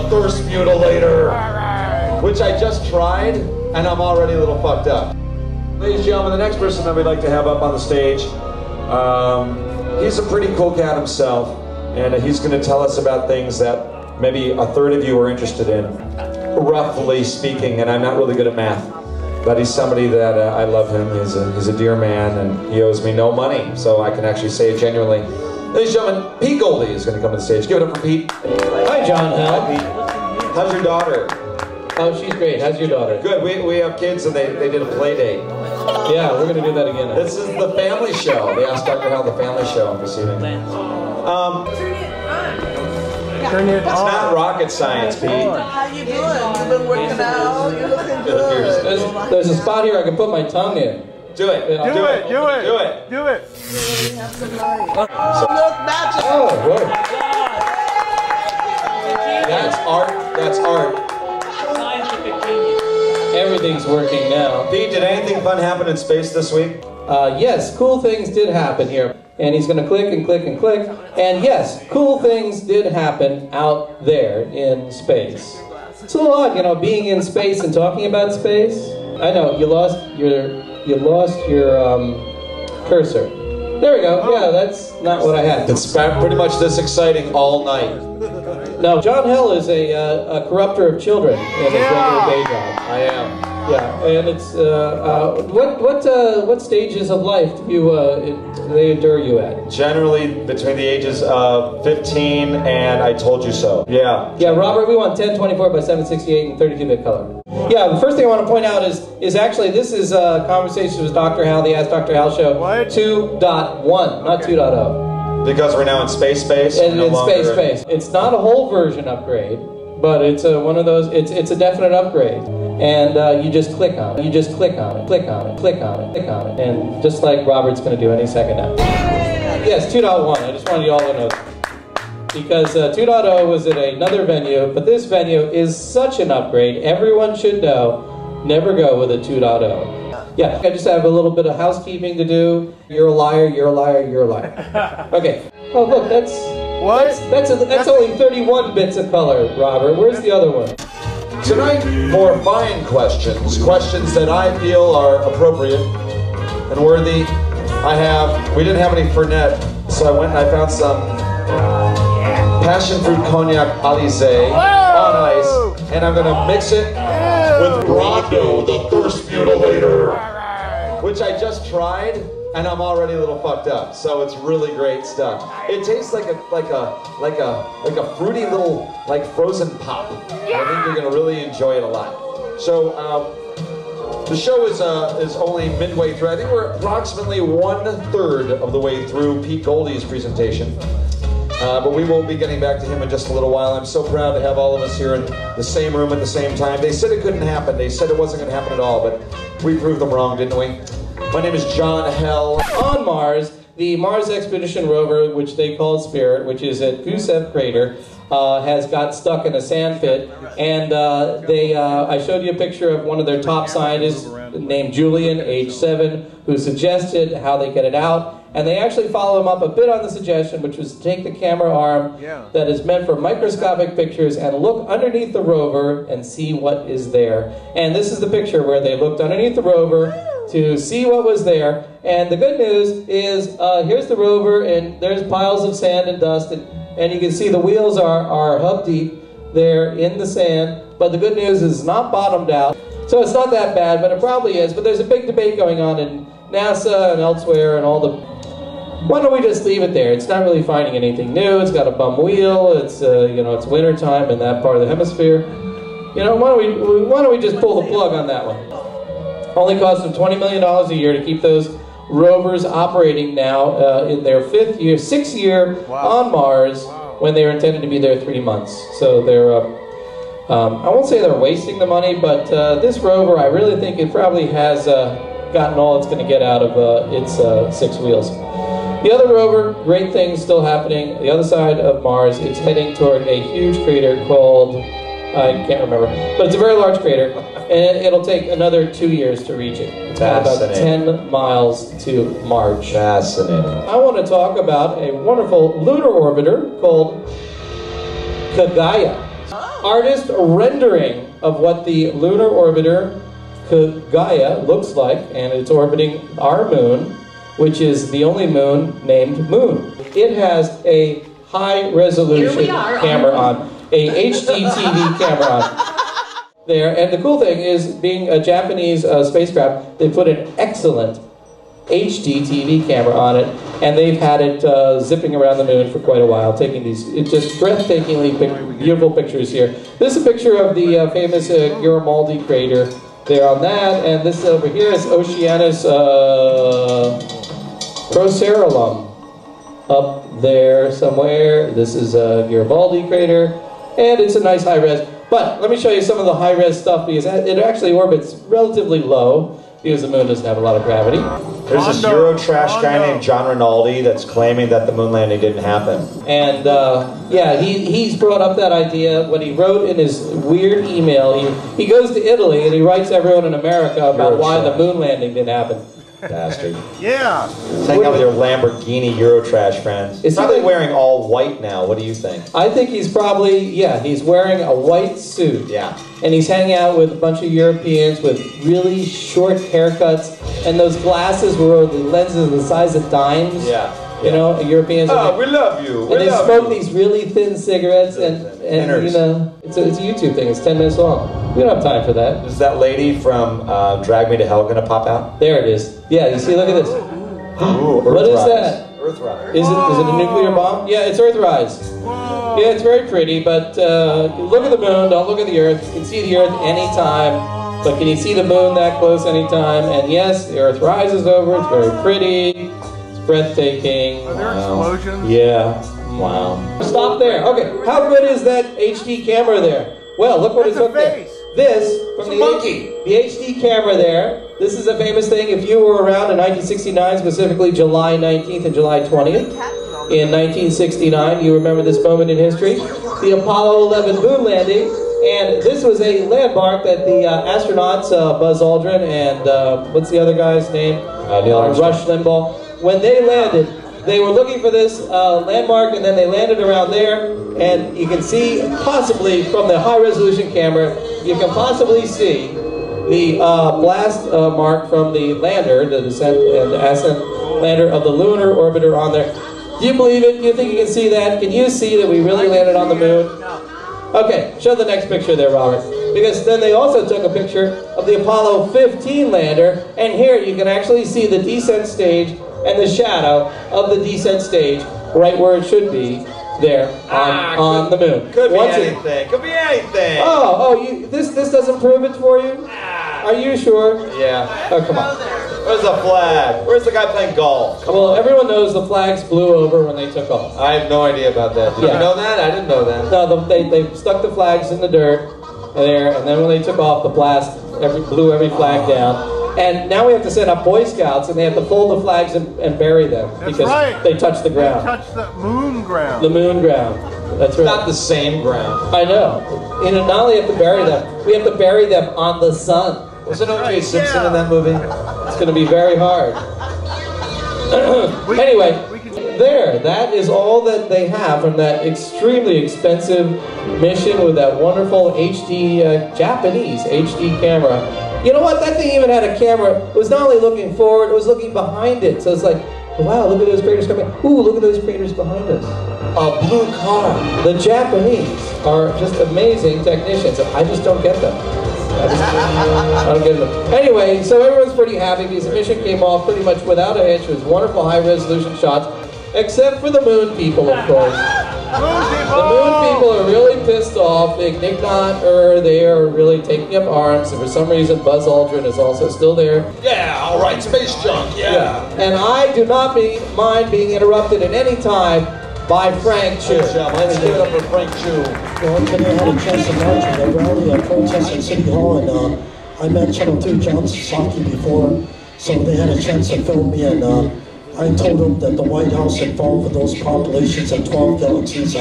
the thirst mutilator, which I just tried, and I'm already a little fucked up. Ladies and gentlemen, the next person that we'd like to have up on the stage, he's a pretty cool cat himself, and he's going to tell us about things that maybe a third of you are interested in, roughly speaking, and I'm not really good at math. But he's somebody that I love him. He's a dear man, and he owes me no money, so I can actually say it genuinely. Ladies and gentlemen, Pete Goldie is going to come to the stage. Give it up for Pete. Hi, John Hal. Hi, Pete. How's your daughter? Oh, she's great. How's your daughter? Good. We have kids, and they did a play date. Yeah, we're going to do that again. This is the family show. The Ask Dr Hal, the family show I'm proceeding. Turn it on. It's not rocket science, Pete. How you doing? You've been working out. You're looking good. There's a spot here I can put my tongue in. Do it. Do it. Do it. You really have some light. Oh, look, magic. Oh, whoa. That's art. That's art. Everything's working now. Pete, did anything fun happen in space this week? Yes, cool things did happen here. And he's going to click and click and click. And yes, cool things did happen out there in space. It's a little odd, you know, being in space and talking about space. I know, you lost your cursor. There we go. Yeah, that's not what I had. It's pretty much this exciting all night. No, John Hal is a corrupter of children in his regular day job. I am. Yeah, and it's what stages of life do they endure you at? Generally between the ages of 15 and I told you so. Yeah. Yeah, Robert, we want 1024 by 768 and 32-bit color. Yeah, the first thing I want to point out is actually this is Conversations with Dr. Hal, the Ask Dr. Hal show. What? 2.1, not 2.0. Because we're now in space. And no space. It's not a whole version upgrade, but it's one of those. It's a definite upgrade. And you just click on it. You just click on it. Click on it. Click on it. Click on it. And just like Robert's going to do any second now. Yes, 2.1. I just wanted you all to know. Because 2.0 was at another venue, but this venue is such an upgrade. Everyone should know, never go with a 2.0. Yeah, I just have a little bit of housekeeping to do. You're a liar, you're a liar, you're a liar. Okay. Oh, look, that's only 31 bits of color, Robert. Where's the other one? Tonight, for fine questions that I feel are appropriate and worthy, we didn't have any Fernet, so I went and I found some passion fruit cognac Alizé on ice, and I'm gonna mix it with Rondo, the thirst mutilator, which I just tried, and I'm already a little fucked up. So it's really great stuff. It tastes like a fruity little frozen pop. I think you're gonna really enjoy it a lot. So the show is only midway through. I think we're approximately 1/3 of the way through Pete Goldie's presentation. But we will be getting back to him in just a little while. I'm so proud to have all of us here in the same room at the same time. They said it couldn't happen. They said it wasn't going to happen at all, but we proved them wrong, didn't we? My name is John Hal. On Mars, the Mars Expedition Rover, which they call Spirit, which is at Gusev Crater, has got stuck in a sand pit. And I showed you a picture of one of their top scientists named Julian, age 7, who suggested how they get it out. And they actually follow him up a bit on the suggestion, which was to take the camera arm that is meant for microscopic pictures and look underneath the rover and see what is there. And this is the picture where they looked underneath the rover to see what was there. And the good news is, here's the rover, and there's piles of sand and dust, and you can see the wheels are hub deep there in the sand. But the good news is it's not bottomed out. So it's not that bad, but it probably is. But there's a big debate going on in NASA and elsewhere and all the... Why don't we just leave it there? It's not really finding anything new. It's got a bum wheel. It's it's winter time in that part of the hemisphere. Why don't we just pull the plug on that one? Only costs them $20 million a year to keep those rovers operating now in their 6th year on Mars when they were intended to be there 3 months. So they're I won't say they're wasting the money, but this rover, I really think it probably has gotten all it's going to get out of its 6 wheels. The other rover, great things still happening. The other side of Mars, it's heading toward a huge crater called, I can't remember, but it's a very large crater, and it'll take another 2 years to reach it. It's got about 10 miles to march. Fascinating. I want to talk about a wonderful lunar orbiter called Kagaya. artist rendering of what the lunar orbiter Gaia looks like, and it's orbiting our moon, which is the only moon named Moon. It has a high-resolution camera on, a HD TV camera on there. And the cool thing is, being a Japanese spacecraft, they put an excellent HD TV camera on it, and they've had it zipping around the moon for quite a while, taking these just breathtakingly beautiful pictures here. This is a picture of the famous Garibaldi crater there on that, and this over here is Oceanus Procerulum up there somewhere. This is Garibaldi crater, and it's a nice high-res. But let me show you some of the high-res stuff, because it actually orbits relatively low, because the moon doesn't have a lot of gravity. There's this Eurotrash guy named John Rinaldi that's claiming that the moon landing didn't happen. And yeah, he's brought up that idea. What he wrote in his weird email, he goes to Italy and he writes everyone in America about why the moon landing didn't happen. Bastard. Yeah. Hang out with your Lamborghini Eurotrash friends. He's probably wearing all white now. What do you think? I think he's probably, yeah, he's wearing a white suit. Yeah. And he's hanging out with a bunch of Europeans with really short haircuts, and those glasses were the lenses the size of dimes. Yeah. You know, Europeans. Oh, we love you. And they smoke these really thin cigarettes, and you know, it's a YouTube thing. It's 10 minutes long. We don't have time for that. Is that lady from Drag Me to Hell gonna pop out? There it is. Yeah, you see, look at this. Ooh, what is that? Earthrise. Is it a nuclear bomb? Yeah, it's Earthrise. Yeah, it's very pretty, but look at the moon, don't look at the Earth. You can see the Earth anytime, but can you see the moon that close anytime? And yes, the Earth rises over, it's very pretty, it's breathtaking. Are there explosions? Yeah. Wow. Stop there. Okay, how good is that HD camera there? Well, look what it's hooked there. This, from the HD camera there, this is a famous thing. If you were around in 1969, specifically July 19th and July 20th, in 1969, you remember this moment in history, the Apollo 11 moon landing, and this was a landmark that the astronauts, Buzz Aldrin and what's the other guy's name? Rush Limbaugh, when they landed, they were looking for this landmark, and then they landed around there, and you can see, possibly from the high-resolution camera, you can possibly see the blast mark from the lander, the descent and ascent lander of the lunar orbiter on there. Do you believe it? Do you think you can see that? Can you see that we really landed on the moon? Okay, show the next picture there, Robert. Because then they also took a picture of the Apollo 15 lander, and here you can actually see the descent stage and the shadow of the descent stage right where it should be there on the moon. Could be anything. Could be anything. This doesn't prove it for you? Are you sure? Yeah. Oh, come on. Where's the flag? Where's the guy playing golf? Well, everyone knows the flags blew over when they took off. I have no idea about that. Did you know that? I didn't know that. No, they stuck the flags in the dirt there, and then when they took off, the blast blew every flag down. And now we have to send up Boy Scouts, and they have to fold the flags and bury them because they touch the ground. They touch the moon ground. The moon ground. That's right. It's not the same ground. I know. And not only have to bury them, we have to bury them on the sun. Wasn't O.J. Simpson in that movie? It's going to be very hard. Anyway, there. That is all that they have from that extremely expensive mission with that wonderful HD Japanese HD camera. You know what? That thing even had a camera. It was not only looking forward, it was looking behind it. So it's like, wow, look at those craters coming. Ooh, look at those craters behind us. A blue car. The Japanese are just amazing technicians. I just don't get them. I don't get them. Anyway, so everyone's pretty happy because the mission came off pretty much without a hitch. It was wonderful high-resolution shots, except for the moon people, of course. The moon people are really pissed off. They are really taking up arms, and for some reason Buzz Aldrin is also still there. Yeah, all right, space junk, yeah. And I do not mind being interrupted at any time by Frank Chu. Let's give it up for Frank Chu. Well, today I had a chance to march at a rally, a protest at City Hall, and I met Channel 2 John Sasaki before, so they had a chance to film me, and I told them that the White House involved with those populations of 12 galaxies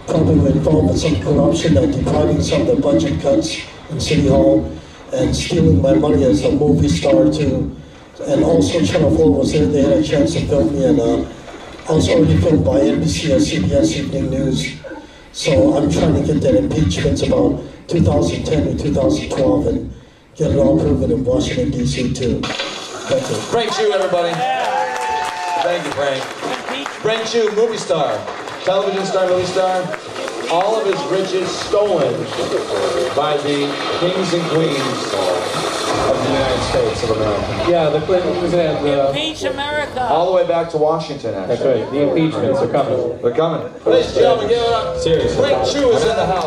probably were involved in some corruption and depriving some of the budget cuts in City Hall and stealing my money as a movie star too. And also Channel 4 was there, they had a chance to film me, and I was already filmed by NBC and CBS Evening News. So I'm trying to get that impeachment about 2010 or 2012 and get it all proven in Washington, D.C. too. Thank you. Frank Chu, everybody. Thank you, Frank. Frank Chu, movie star, television star, movie star. All of his riches stolen by the kings and queens of the United States of America. Yeah, the Clintons and Impeach America. All the way back to Washington, actually. that's right. The impeachments are coming. They're coming. Ladies and gentlemen, give it up. Seriously. Frank Chu is in the house.